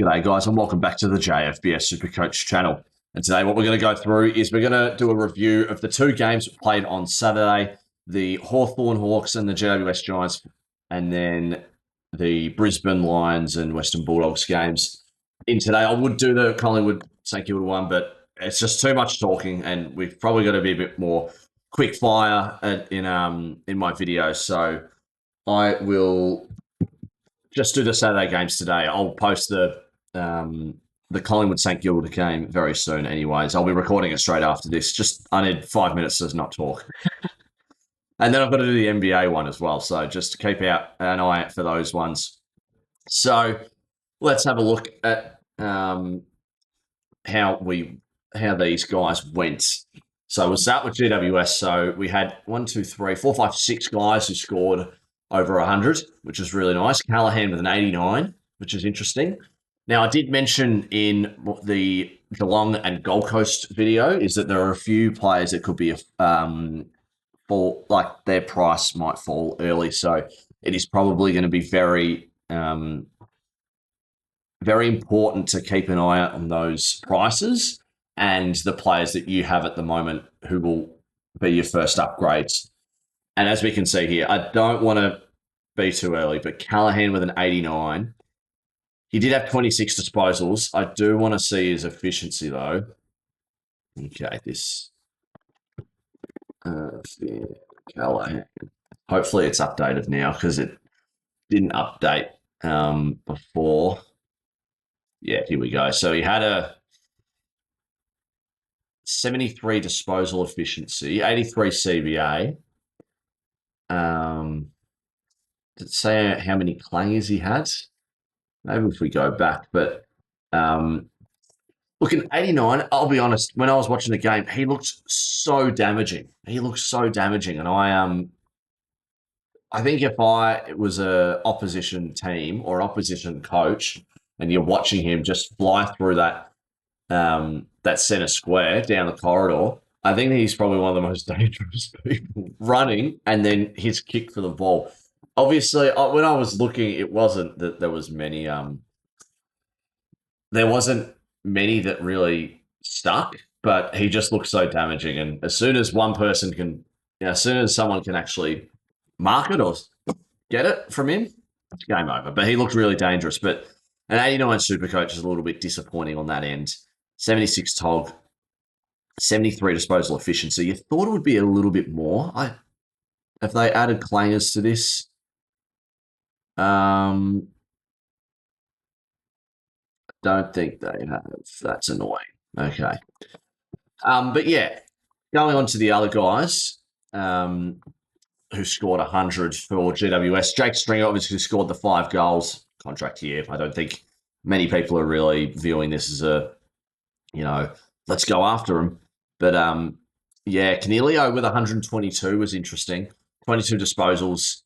G'day guys and welcome back to the JFBS SuperCoach channel. And today what we're going to go through is we're going to do a review of the two games played on Saturday, the Hawthorn Hawks and the GWS Giants, and then the Brisbane Lions and Western Bulldogs games. In today, I would do the Collingwood St Kilda one, but it's just too much talking and we've probably got to be a bit more quick fire in my video. So I will just do the Saturday games today. I'll post the Collingwood St Kilda game very soon anyways. I'll be recording it straight after this. I need 5 minutes to not talk. And then I've got to do the NBA one as well. So just keep an eye out for those ones. So let's have a look at how these guys went. So we'll start with GWS. So we had 6 guys who scored over 100, which is really nice. Callahan with an 89, which is interesting. Now, I did mention in the Geelong and Gold Coast video is that there are a few players that could be their price might fall early. So it is probably going to be very, very important to keep an eye out on those prices and the players that you have at the moment who will be your first upgrades. And as we can see here, I don't want to be too early, but Callahan with an 89. He did have 26 disposals. I do want to see his efficiency, though. Okay, Callahan. Hopefully it's updated now because it didn't update before. Yeah, here we go. So he had a 73 disposal efficiency, 83 CBA. Did it say how many clangers he had? Maybe if we go back, but look, at 89, I'll be honest, when I was watching the game, he looked so damaging. And I think if it was a opposition team or opposition coach and you're watching him just fly through that center square down the corridor, I think he's probably one of the most dangerous people running, and then his kick for the ball. Obviously, when I was looking, it wasn't that there was many. There wasn't many that really stuck, but he just looked so damaging. And as soon as someone can actually mark it or get it from him, it's game over. But he looked really dangerous. But an 89 SuperCoach is a little bit disappointing on that end. 76 TOG, 73 disposal efficiency. You thought it would be a little bit more. If they added clangers to this. Don't think they have. That's annoying. Okay. But yeah, going on to the other guys who scored 100 for GWS. Jake Stringer obviously scored the 5 goals. Contract year. I don't think many people are really viewing this as let's go after him. But yeah, Canelio with 122 was interesting. 22 disposals.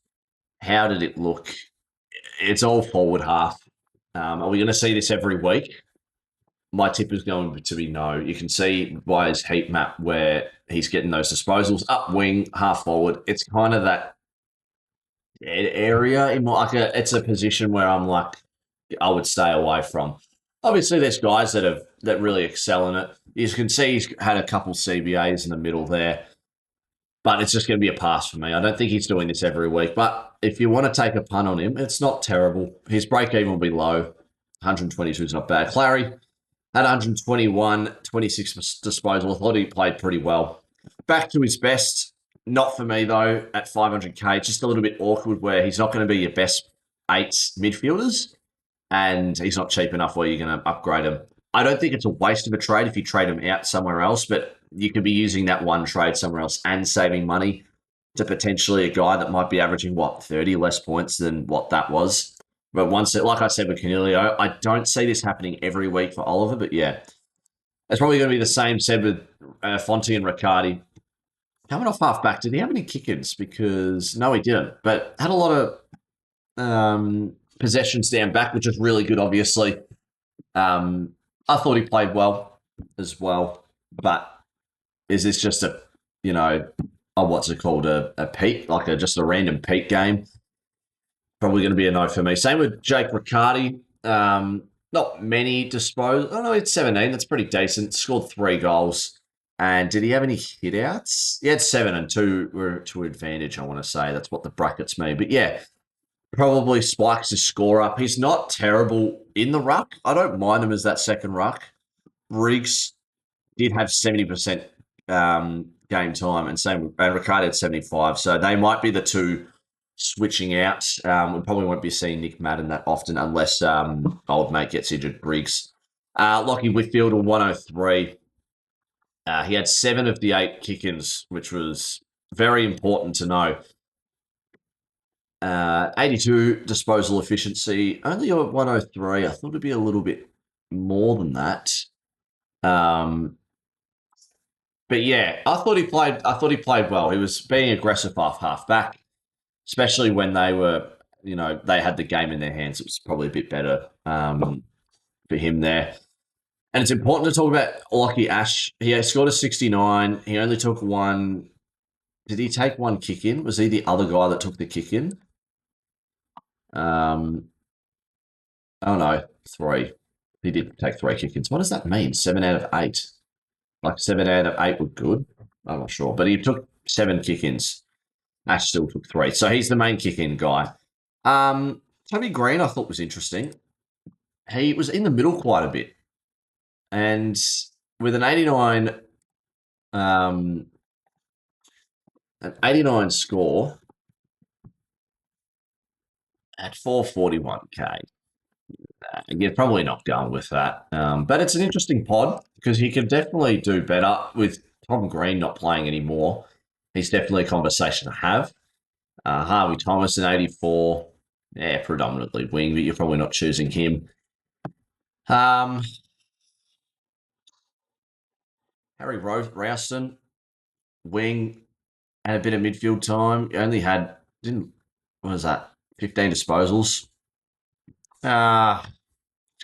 How did it look? It's all forward half. Are we going to see this every week? My tip is going to be no. You can see by his heat map where he's getting those disposals up wing, half forward. It's kind of that area. It's a position where I'm like, I would stay away from. Obviously, there's guys that really excel in it. You can see he's had a couple CBAs in the middle there. But it's just going to be a pass for me. I don't think he's doing this every week. But if you want to take a punt on him, it's not terrible. His break-even will be low. 122 is not bad. Clary had 121, 26 disposal. I thought he played pretty well. Back to his best. Not for me, though, at 500K. Just a little bit awkward where he's not going to be your best 8 midfielders. And he's not cheap enough where you're going to upgrade him. I don't think it's a waste of a trade if you trade him out somewhere else, but you could be using that one trade somewhere else and saving money to potentially a guy that might be averaging, 30 less points than what that was. But like I said with Canelio, I don't see this happening every week for Oliver, but yeah. It's probably going to be the same said with Fonte and Riccardi. Coming off half back, did he have any kick-ins? Because no, he didn't, but had a lot of possessions down back, which is really good, obviously. I thought he played well as well, but is this just a peak, just a random peak game? Probably going to be a no for me. Same with Jake Riccardi. not many disposals. Oh no, it's 17. That's pretty decent. Scored 3 goals. And did he have any hit outs? He had 7 and 2 were to advantage, I want to say. That's what the brackets mean. But yeah, probably spikes his score up. He's not terrible in the ruck. I don't mind him as that second ruck. Riggs did have 70% game time, and Ricardo had 75. So they might be the two switching out. We probably won't be seeing Nick Madden that often unless old mate gets injured. Riggs. Lockie Whitfield on 103. He had 7 of the 8 kick-ins, which was very important to know. 82 disposal efficiency, only a 103. I thought it'd be a little bit more than that. But yeah, I thought he played well. He was being aggressive off half-back, especially when they were, they had the game in their hands. It was probably a bit better for him there. And it's important to talk about Lockie Ash. He scored a 69. He only took one. Did he take one kick in? Was he the other guy that took the kick in? Oh no, 3. He did take 3 kick ins. What does that mean? 7 out of 8. Like 7 out of 8 were good. I'm not sure, but he took 7 kick ins. Ash still took 3, so he's the main kick in guy. Toby Green, I thought was interesting. He was in the middle quite a bit, and with an 89 score at 441k. You're probably not going with that. But it's an interesting pod because he could definitely do better with Tom Green not playing anymore. He's definitely a conversation to have. Harvey Thomas in 84. Yeah, predominantly wing, but you're probably not choosing him. Harry Rowston, wing, had a bit of midfield time. He only had, 15 disposals.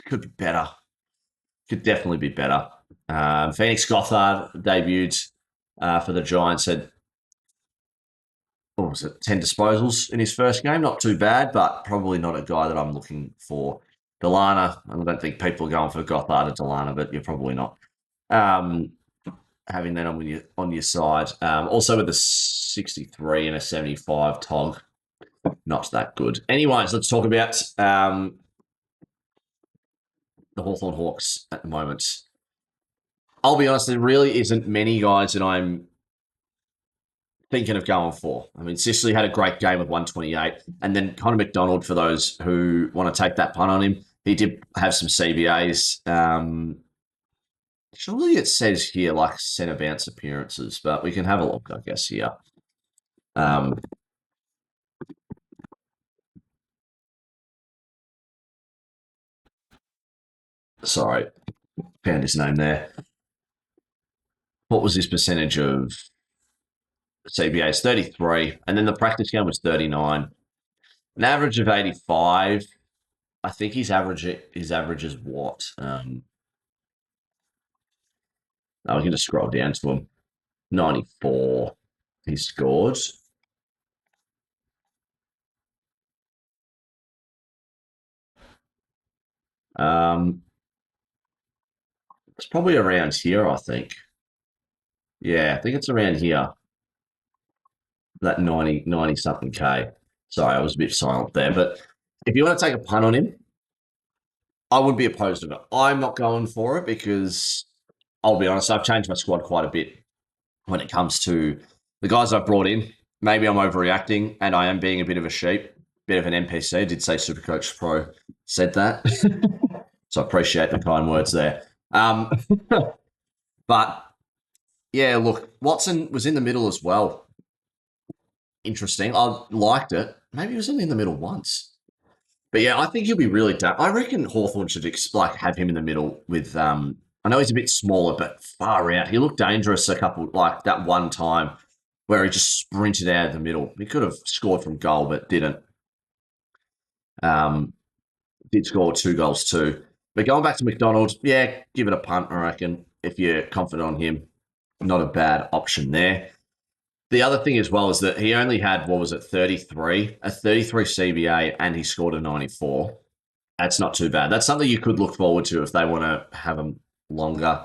Could be better. Could definitely be better. Phoenix Gothard debuted for the Giants. Had, 10 disposals in his first game. Not too bad, but probably not a guy that I'm looking for. Delana, I don't think people are going for Gothard or Delana, but you're probably not having that on your side. Also with a 63 and a 75 Tog. Not that good. Anyways, let's talk about the Hawthorn Hawks at the moment. I'll be honest, there really isn't many guys that I'm thinking of going for. I mean, Sicily had a great game of 128, and then Connor McDonald, for those who want to take that punt on him, he did have some CBAs. Surely it says here like centre bounce appearances, but we can have a look, I guess, here. Sorry, found his name there. What was his percentage of CBAs? 33, and then the practice game was 39. An average of 85. I think his average is what? I was going to scroll down to him. 94 he scored. It's probably around here, I think. Yeah, I think it's around here. That 90 something K. Sorry, I was a bit silent there. But if you want to take a punt on him, I would be opposed to it. I'm not going for it because I'll be honest, I've changed my squad quite a bit when it comes to the guys I've brought in. Maybe I'm overreacting and I am being a bit of a sheep, bit of an NPC. I did say SuperCoach Pro said that. So I appreciate the kind words there. But yeah, look, Watson was in the middle as well. Interesting. I liked it. Maybe he was only in the middle once. But yeah, I think he'll be really damn. I reckon Hawthorn should have him in the middle with. I know he's a bit smaller, but far out. He looked dangerous a couple, like that one time where he just sprinted out of the middle. He could have scored from goal, but didn't. Did score 2 goals too. But going back to McDonald, yeah, give it a punt, I reckon, if you're confident on him. Not a bad option there. The other thing as well is that he only had, 33? A 33 CBA, and he scored a 94. That's not too bad. That's something you could look forward to if they want to have them longer.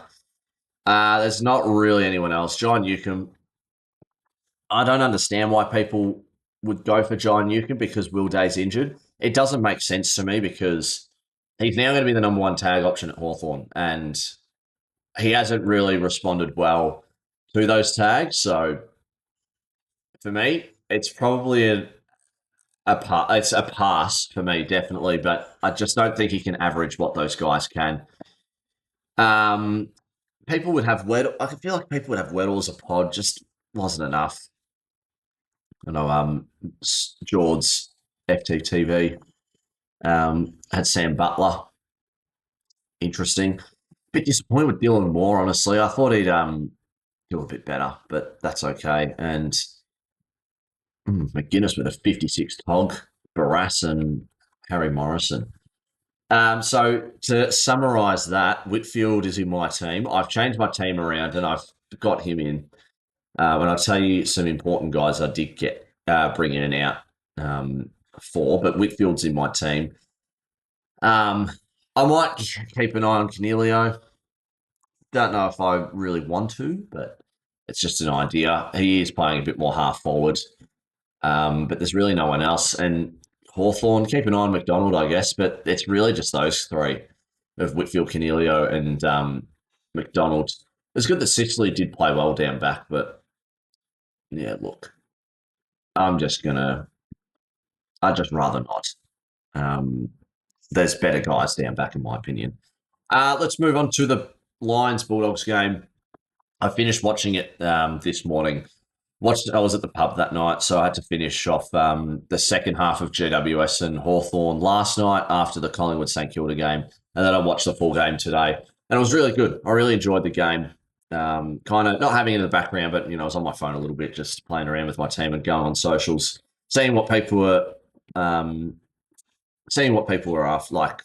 There's not really anyone else. John Newcomb, I don't understand why people would go for John Newcomb because Will Day's injured. It doesn't make sense to me because he's now going to be the number one tag option at Hawthorn, and he hasn't really responded well to those tags. So for me, it's probably it's a pass for me, definitely. But I just don't think he can average what those guys can. People would have Weddle. I feel like people would have Weddle as a pod. Just wasn't enough. I know. George's FTTV had Sam Butler. Interesting. Bit disappointed with Dylan Moore. Honestly, I thought he'd do a bit better, but that's okay. And McGuinness with a 56 tog, Barras and Harry Morrison. So to summarise that, Whitfield is in my team. I've changed my team around and I've got him in. And I'll tell you some important guys I did get bring in and out for, but Whitfield's in my team. I might keep an eye on Canelio. Don't know if I really want to, but it's just an idea. He is playing a bit more half forward, but there's really no one else. And Hawthorn, keep an eye on McDonald, I guess, but it's really just those three of Whitfield, Canelio, and McDonald. It's good that Sicily did play well down back, but yeah, look, I'd just rather not. There's better guys down back, in my opinion. Let's move on to the Lions Bulldogs game. I finished watching it this morning. I was at the pub that night, so I had to finish off the second half of GWS and Hawthorn last night after the Collingwood St Kilda game, and then I watched the full game today, and it was really good. I really enjoyed the game. Kind of not having it in the background, but I was on my phone a little bit, just playing around with my team and going on socials, seeing what people were after, like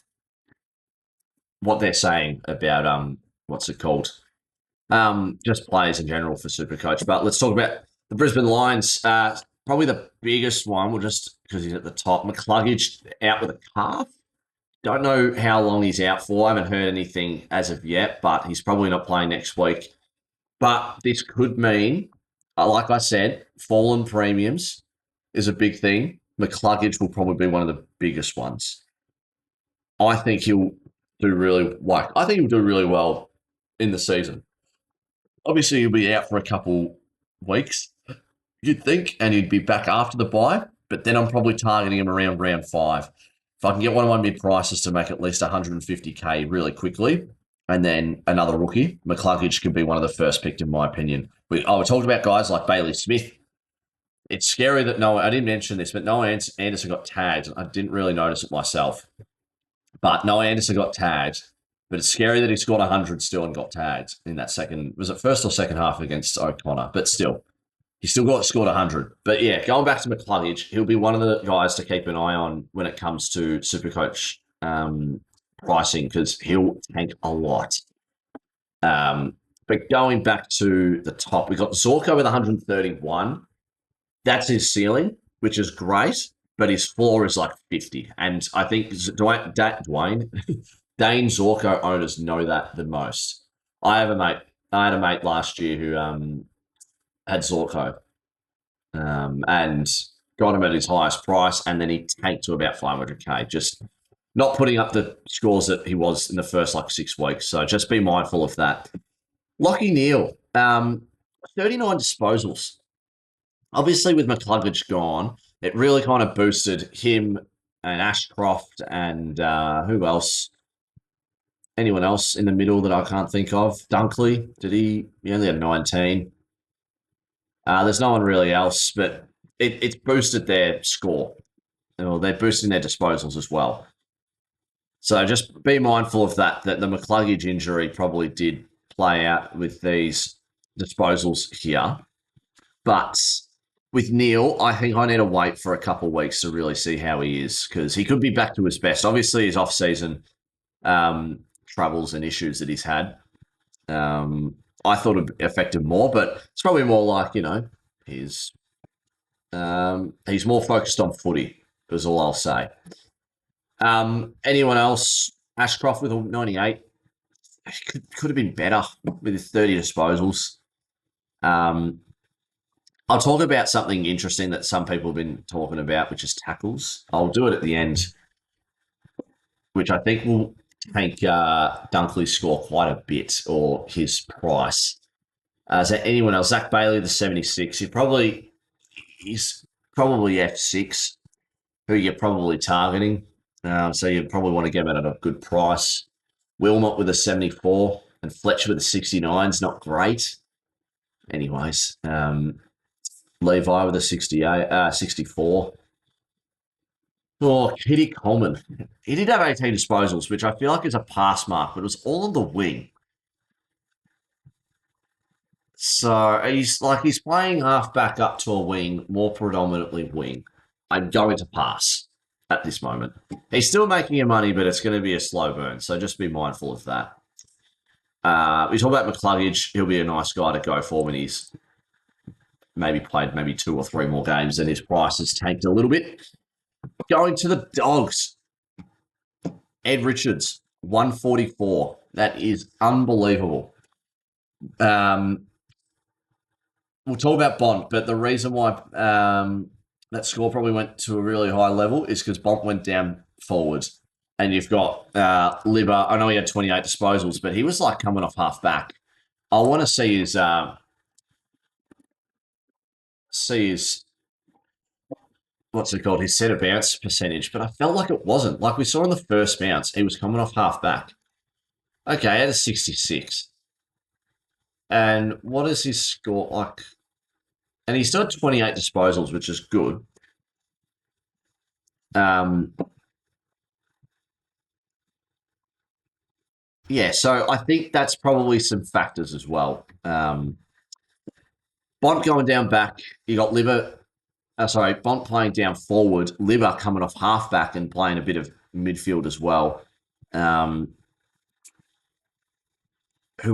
what they're saying about what's it called, just players in general for SuperCoach. But let's talk about the Brisbane Lions. Probably the biggest one, well, just because he's at the top. McCluggage out with a calf. Don't know how long he's out for. I haven't heard anything as of yet, but he's probably not playing next week. But this could mean, like I said, fallen premiums is a big thing. McCluggage will probably be one of the biggest ones. I think he'll do really well in the season. Obviously, he'll be out for a couple weeks, you'd think, and he'd be back after the bye. But then I'm probably targeting him around round 5. If I can get one of my mid prices to make at least 150k really quickly, and then another rookie, McCluggage could be one of the first picked in my opinion. We talked about guys like Bailey Smith. It's scary that I didn't mention this, but Noah Anderson got tagged. I didn't really notice it myself. But Noah Anderson got tagged. But it's scary that he scored 100 still and got tagged in that second. Was it first or second half against O'Connor? But still, he still scored 100. But yeah, going back to McCluggage, he'll be one of the guys to keep an eye on when it comes to SuperCoach pricing because he'll tank a lot. But going back to the top, we got Zorko with 131. That's his ceiling, which is great, but his floor is like 50. And I think Dane Zorko owners know that the most. I had a mate last year who had Zorko and got him at his highest price, and then he tanked to about 500k, just not putting up the scores that he was in the first 6 weeks. So just be mindful of that. Lachie Neale, 39 disposals. Obviously, with McCluggage gone, it really kind of boosted him and Ashcroft and who else? Anyone else in the middle that I can't think of? Dunkley, he only had 19. There's no one really else, but it's boosted their score. They're boosting their disposals as well. So just be mindful of that the McCluggage injury probably did play out with these disposals here. But with Neale, I think I need to wait for a couple of weeks to really see how he is because he could be back to his best. Obviously, his off-season troubles and issues that he's had, I thought it affected more, but it's probably more like, he's more focused on footy, is all I'll say. Anyone else? Ashcroft with a 98 could have been better with his 30 disposals. Um, I'll talk about something interesting that some people have been talking about, which is tackles. I'll do it at the end, which I think will take Dunkley's score quite a bit or his price. Is there anyone else? Zach Bailey, the 76. He's probably F6, who you're probably targeting. So you probably want to get him at a good price. Wilmot with a 74 and Fletcher with a 69 is not great. Anyways, Levi with a 64. Oh, Kitty Coleman. He did have 18 disposals, which I feel like is a pass mark, but it was all on the wing. So he's playing half back up to a wing, more predominantly wing. I'm going to pass at this moment. He's still making your money, but it's going to be a slow burn. So just be mindful of that. We talk about McCluggage. He'll be a nice guy to go for when he's maybe played maybe 2 or 3 more games and his price has tanked a little bit. Going to the Dogs. Ed Richards, 144. That is unbelievable. We'll talk about Bont, but the reason why that score probably went to a really high level is because Bont went down forwards. And you've got Libba. I know he had 28 disposals, but he was like coming off half back. I want to see his what's it called? His centre bounce percentage, but I felt like it wasn't. Like we saw in the first bounce, he was coming off half back. Okay, I had a 66. And what is his score like? And he's still 28 disposals, which is good. Yeah, so I think that's probably some factors as well. Bont going down back. You got Bont playing down forward. Libba coming off half back and playing a bit of midfield as well. Who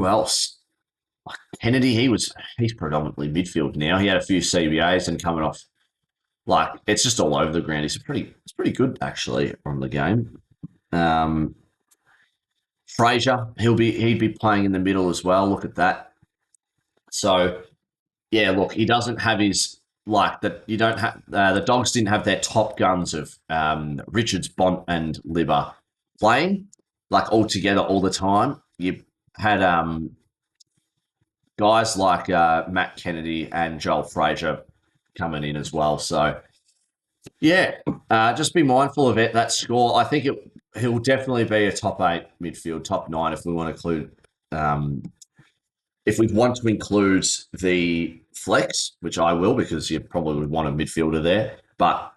else? Kennedy, he's predominantly midfield now. He had a few CBAs and coming off, like it's just all over the ground. It's pretty good actually on the game. Fraser, he'd be playing in the middle as well. Look at that. So yeah, look, he doesn't have his like that. You don't have the Dogs didn't have their top guns of Richards, Bont, and Libba playing like all together all the time. You had guys like Matt Kennedy and Joel Fraser coming in as well. So, yeah, just be mindful of it. That score, I think he'll definitely be a top 8 midfield, top 9 if we want to include. If we want to include the flex, which I will because you probably would want a midfielder there. But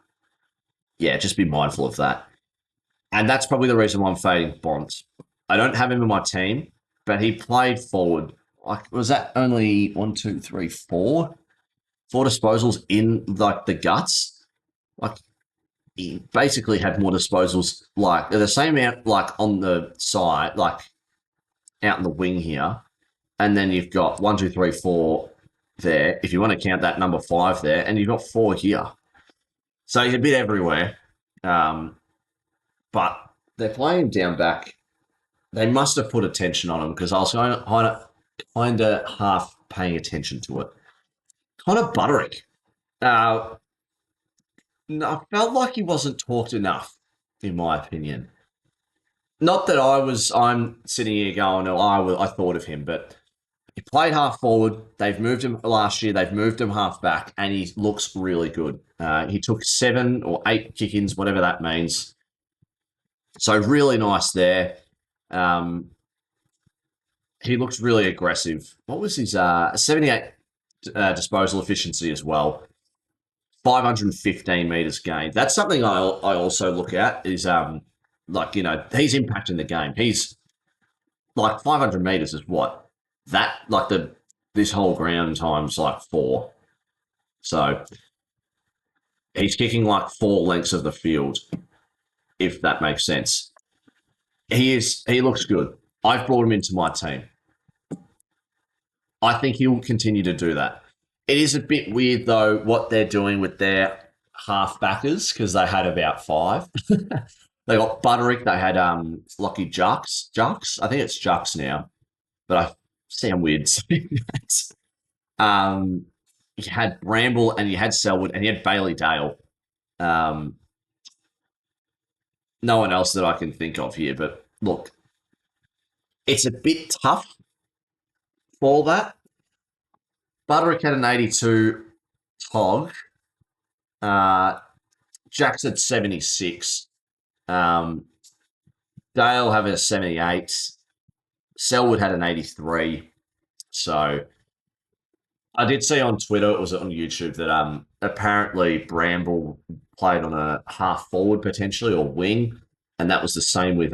yeah, just be mindful of that. And that's probably the reason why I'm fading Bont. I don't have him in my team, but he played forward. Like, was that only 1, 2, 3, 4 disposals in like the guts? Like, he basically had more disposals, like the same amount, like on the side, like out in the wing here, and then you've got 1, 2, 3, 4 there. If you want to count that number 5 there, and you've got 4 here, so he's a bit everywhere. But they're playing down back. They must have put attention on him because I was kind of half paying attention to it. Connor Butterick. No, I felt like he wasn't talked enough, in my opinion. Not that I'm sitting here going, oh, I thought of him, but he played half forward. They've moved him last year. They've moved him half back, and he looks really good. He took 7 or 8 kick-ins, whatever that means. So really nice there. He looks really aggressive. What was his 78 disposal efficiency as well? 515 meters gained. That's something I also look at is like, you know, he's impacting the game. He's like 500 meters is what? That like this whole ground times like 4. So he's kicking like 4 lengths of the field, if that makes sense. He looks good. I've brought him into my team. I think he'll continue to do that. It is a bit weird though what they're doing with their half backers because they had about 5. They got Butterick. They had Lucky Jux. I think it's Jux now, but I sound weird saying that. Um, you had Bramble and you had Selwood and you had Bailey Dale. Um, no one else that I can think of here, but look, it's a bit tough for that. Butterick had an 82 Tog. Uh, Jack's at 76. Um, Dale having a 78. Selwood had an 83. So I did see on Twitter, it was on YouTube, that apparently Bramble played on a half forward potentially or wing, and that was the same with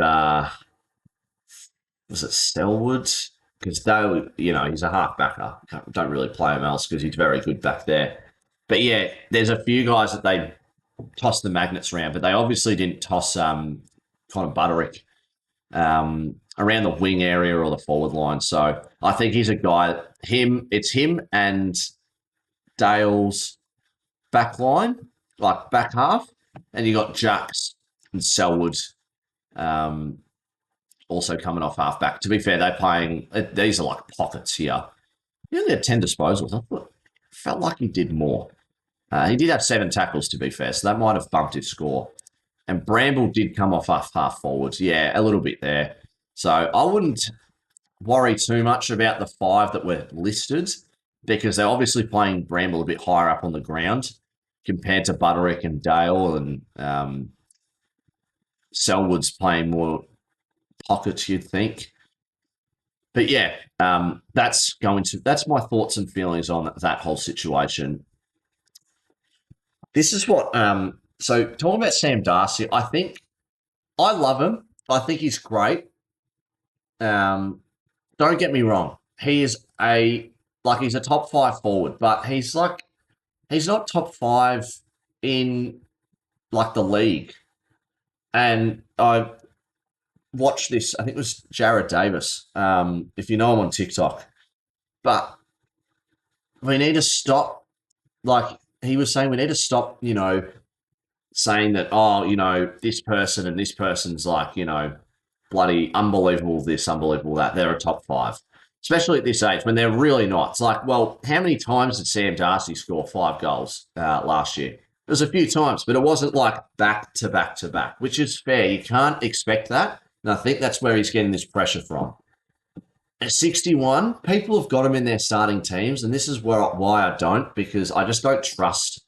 was it Selwood? Because Dale, he's a half backer. Don't really play him else because he's very good back there. But yeah, there's a few guys that they tossed the magnets around, but they obviously didn't toss Connor Butterick around the wing area or the forward line. So I think he's a guy. It's him and Dale's back line, like back half, and you got Jacks and Selwood also coming off half back. To be fair, they're playing. These are like pockets here. He only had 10 disposals. Felt like he did more. He did have 7 tackles, to be fair, so that might have bumped his score. And Bramble did come off half forwards. Yeah, a little bit there. So I wouldn't worry too much about the 5 that were listed because they're obviously playing Bramble a bit higher up on the ground compared to Butterick and Dale, and Selwood's playing more pockets, you'd think. But yeah, that's my thoughts and feelings on that whole situation. This is what so talking about Sam Darcy, I love him. I think he's great. Don't get me wrong. He's a top 5 forward, but he's not top 5 in like the league. And I watched this, I think it was Jared Davis, if you know him on TikTok. But we need to stop, like he was saying, we need to stop, saying that, this person and this person's like, bloody unbelievable this, unbelievable that. They're a top 5, especially at this age when they're really not. It's like, well, how many times did Sam Darcy score 5 goals last year? It was a few times, but it wasn't like back to back to back, which is fair. You can't expect that. And I think that's where he's getting this pressure from. At 61, people have got him in their starting teams, and this is why I don't, because I just don't trust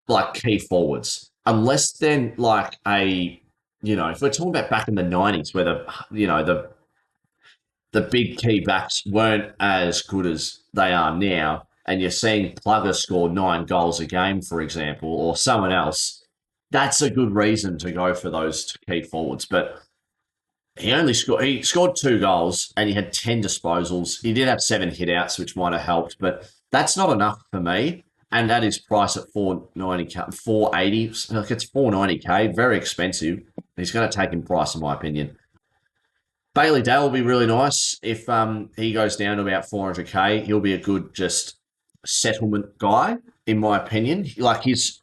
like key forwards unless they're like if we're talking about back in the 90s where the big key backs weren't as good as they are now, and you're seeing Plugger score 9 goals a game, for example, or someone else, that's a good reason to go for those key forwards. But he scored 2 goals and he had 10 disposals. He did have 7 hitouts, which might have helped, but that's not enough for me. And that is priced at $480. Like it's $490K, very expensive. He's going to take in price, in my opinion. Bailey Dale will be really nice if he goes down to about $400K. He'll be a good just settlement guy, in my opinion. Like his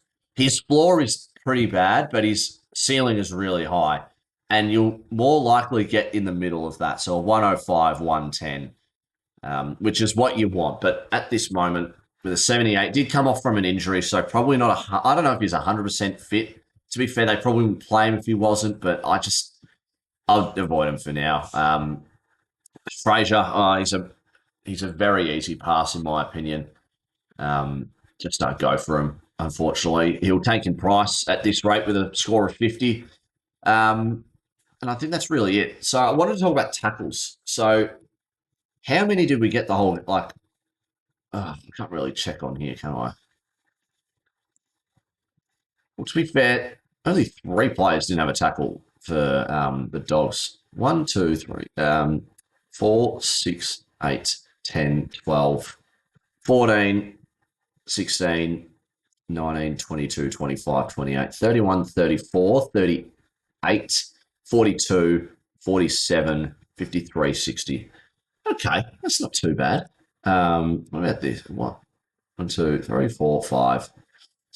floor is pretty bad, but his ceiling is really high, and you'll more likely get in the middle of that. So a 105, 110, which is what you want. But at this moment, with a 78, did come off from an injury, so probably not I don't know if he's 100% fit. To be fair, they probably wouldn't play him if he wasn't, but I'll avoid him for now. Fraser, he's a very easy pass in my opinion. Just don't go for him, unfortunately. He'll take in price at this rate with a score of 50. And I think that's really it. So I wanted to talk about tackles. So how many did we get the whole, I can't really check on here, can I? Well, to be fair, only 3 players didn't have a tackle for the Dogs. 1, 2, 3, 4, 6, 8, 10, 12, 14, 16, 19, 22, 25, 28, 31, 34, 38, 42, 47, 53, 60. Okay, that's not too bad. What about this? What? 1, 2, 3, 4, 5,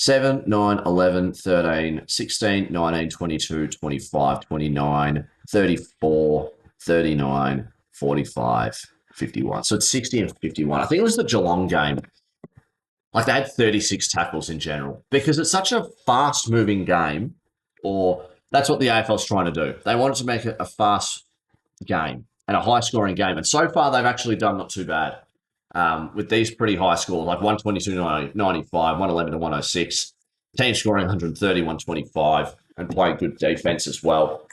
7, 9, 11, 13, 16, 19, 22, 25, 29, 34, 39, 45, 51. So it's 60 and 51. I think it was the Geelong game. Like they had 36 tackles in general because it's such a fast moving game, or that's what the AFL's trying to do. They wanted to make it a fast game and a high scoring game. And so far, they've actually done not too bad with these pretty high scores, like 122 to 95, 111 to 106. Team scoring 130, 125, and playing good defense as well.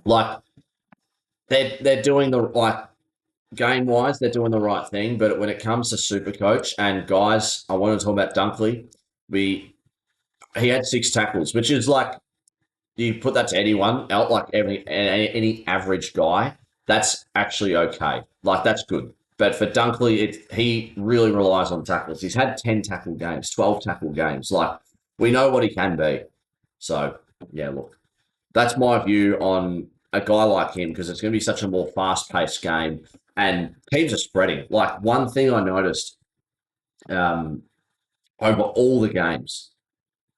Like they're doing the like game wise, they're doing the right thing. But when it comes to SuperCoach and guys, I want to talk about Dunkley. He had 6 tackles, which is like you put that to anyone out, like any average guy, that's actually okay. Like that's good. But for Dunkley, he really relies on tackles. He's had 10 tackle games, 12 tackle games. Like we know what he can be. So yeah, look, that's my view on a guy like him because it's going to be such a more fast-paced game and teams are spreading. Like one thing I noticed um, over all the games,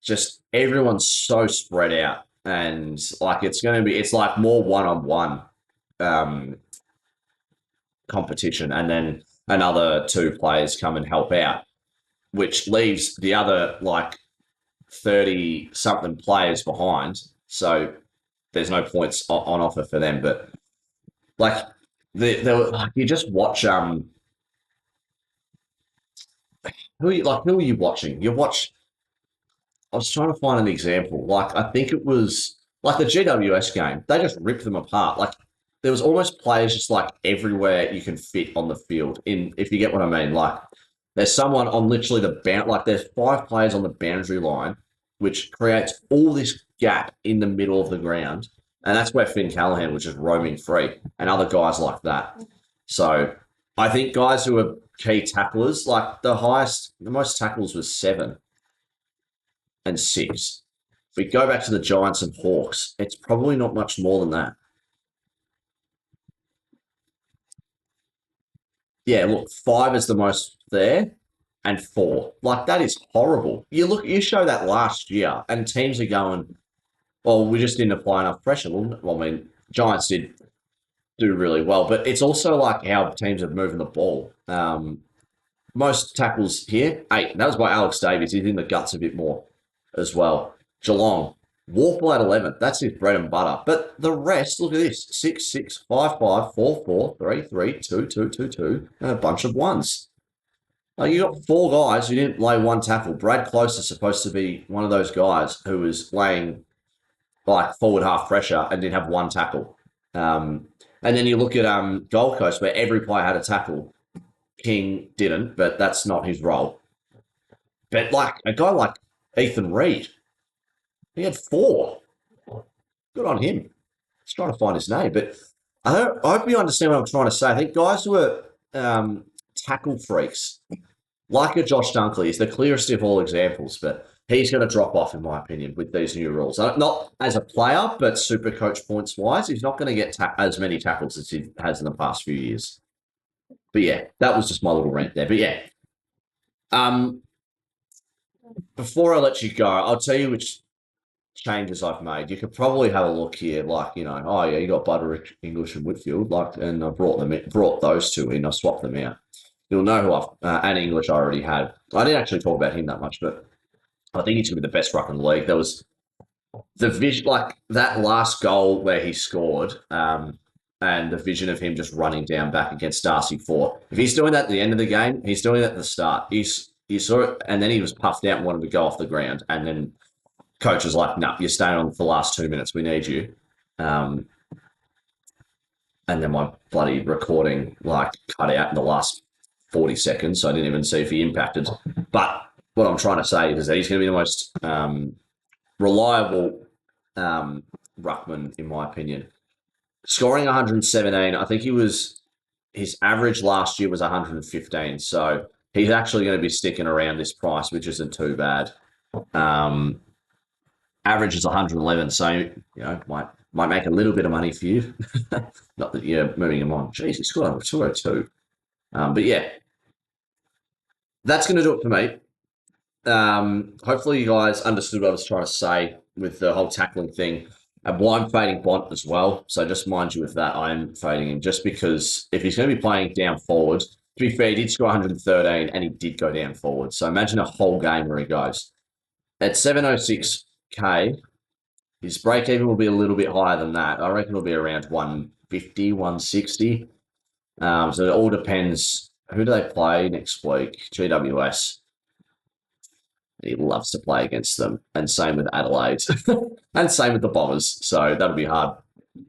just everyone's so spread out and like it's like more one-on-one um, competition and then another 2 players come and help out, which leaves the other like 30 something players behind. So there's no points on offer for them. But like like you just watch who are you watching? You watch I was trying to find an example. Like I think it was like the GWS game. They just ripped them apart. Like there was almost players just like everywhere you can fit on the field. In if you get what I mean. Like there's someone on literally the bound. Like there's 5 players on the boundary line, which creates all this gap in the middle of the ground, and that's where Finn Callahan was just roaming free, and other guys like that. So I think guys who are key tacklers, like the most tackles was 7 and 6. If we go back to the Giants and Hawks, it's probably not much more than that. Yeah, look, 5 is the most there and 4. Like, that is horrible. You show that last year, and teams are going, well, we just didn't apply enough pressure. Well, I mean, Giants did do really well, but it's also like how teams are moving the ball. Most tackles here, 8. That was by Alex Davies. He's in the guts a bit more as well. Geelong, Warple at 11. That's his bread and butter. But the rest, look at this: 6, 6, 5, 5, 4, 4, 3, 3, 2, 2, 2, 2, and a bunch of ones. You got 4 guys who didn't lay one tackle. Brad Close is supposed to be one of those guys who was laying like forward half pressure and didn't have one tackle. And then you look at Gold Coast where every player had a tackle. King didn't, but that's not his role. But like a guy like Ethan Reid, he had 4. Good on him. Just trying to find his name, but I hope you understand what I'm trying to say. I think guys who are tackle freaks, like a Josh Dunkley, is the clearest of all examples, but he's going to drop off, in my opinion, with these new rules. Not as a player, but super coach points wise, he's not going to get as many tackles as he has in the past few years. But yeah, that was just my little rant there. But yeah, before I let you go, I'll tell you which changes I've made. You could probably have a look here, like oh yeah, you got Butterick, English, and Whitfield, and I brought those 2 in. I swapped them out. You'll know who and English I already had. I didn't actually talk about him that much, but I think he's going to be the best ruck in the league. There was the vision, like that last goal where he scored, and the vision of him just running down back against Darcy Fort. If he's doing that at the end of the game, he's doing that at the start. You saw it, and then he was puffed out and wanted to go off the ground, and then coach was like, "Nah, you're staying on for the last 2 minutes. We need you." And then my bloody recording cut out in the last 40 seconds, so I didn't even see if he impacted. But what I'm trying to say is that he's going to be the most reliable ruckman, in my opinion. Scoring 117, I think his average last year was 115, so he's actually going to be sticking around this price, which isn't too bad. Average is 111, so might make a little bit of money for you. Not that you're moving him on. Jeez, he scored over 202. But yeah, that's going to do it for me. Hopefully you guys understood what I was trying to say with the whole tackling thing. And why I'm fading Bont as well. So just mind you with that, I'm fading him just because if he's going to be playing down forward, to be fair, he did score 113 and he did go down forward. So imagine a whole game where he goes. At 706K, his break even will be a little bit higher than that. I reckon it'll be around 150, 160. So it all depends. Who do they play next week? GWS. He loves to play against them, and same with Adelaide, and same with the Bombers. So that'll be hard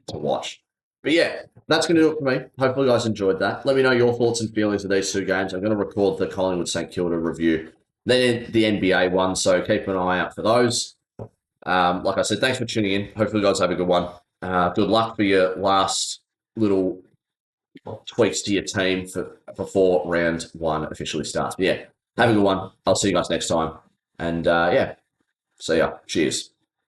to watch. But yeah, that's going to do it for me. Hopefully, you guys enjoyed that. Let me know your thoughts and feelings of these two games. I'm going to record the Collingwood St Kilda review, then the NBA one. So keep an eye out for those. Like I said, thanks for tuning in. Hopefully, you guys have a good one. Good luck for your last little tweaks to your team before round one officially starts. But yeah, have a good one. I'll see you guys next time. And yeah, see ya. Cheers.